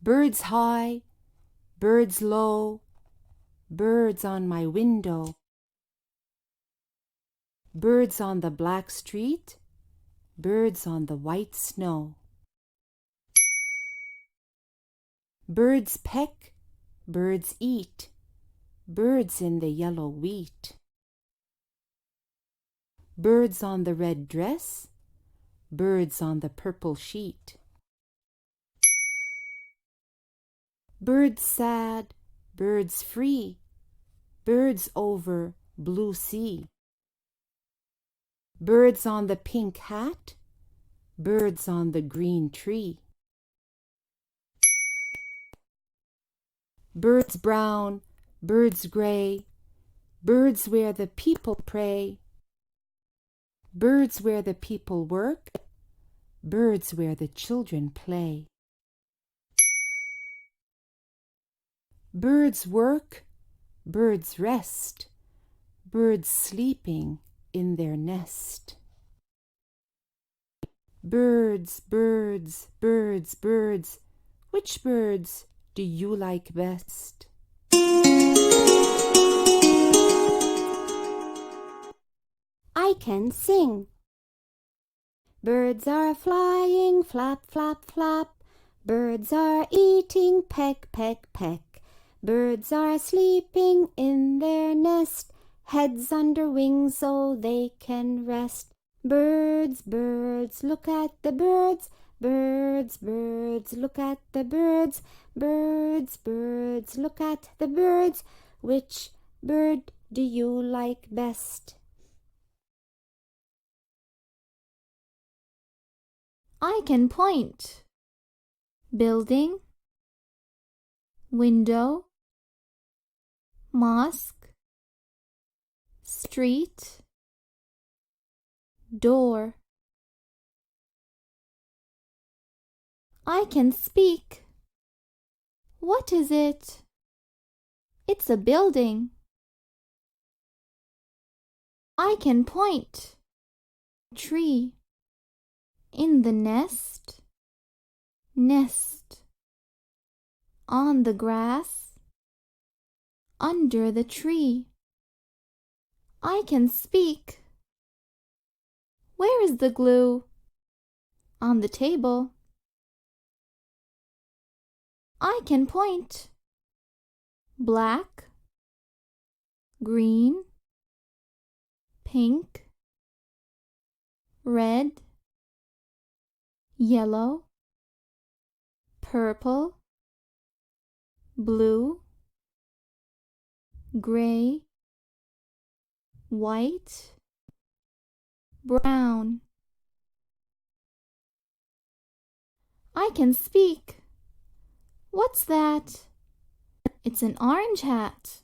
Birds high, birds low, birds on my window. Birds on the black street, birds on the white snow. Birds peck, birds eat, birds in the yellow wheat. Birds on the red dress, birds on the purple sheet. Birds sad, birds free, birds over blue sea. Birds on the pink hat, birds on the green tree. Birds brown, birds gray, birds where the people pray. Birds where the people work, birds where the children play. Birds work, birds rest, birds sleeping in their nest. Birds, birds, birds, birds, which birds do you like best? I can sing. Birds are flying, flap, flap, flap. Birds are eating, peck, peck, peck. Birds are sleeping in their nest, heads under wings so they can rest. Birds, birds, look at the birds. Birds, birds, look at the birds. Birds, birds, look at the birds. Which bird do you like best? I can point. Building, window, mosque, street, door. I can speak. What is it? It's a building. I can point. Tree. In the nest, nest. On the grass, under the tree. I can speak. Where is the glue? On the table. I can point. Black, green, pink, red, yellow, purple, blue, gray, white, brown. I can speak. What's that? It's an orange hat.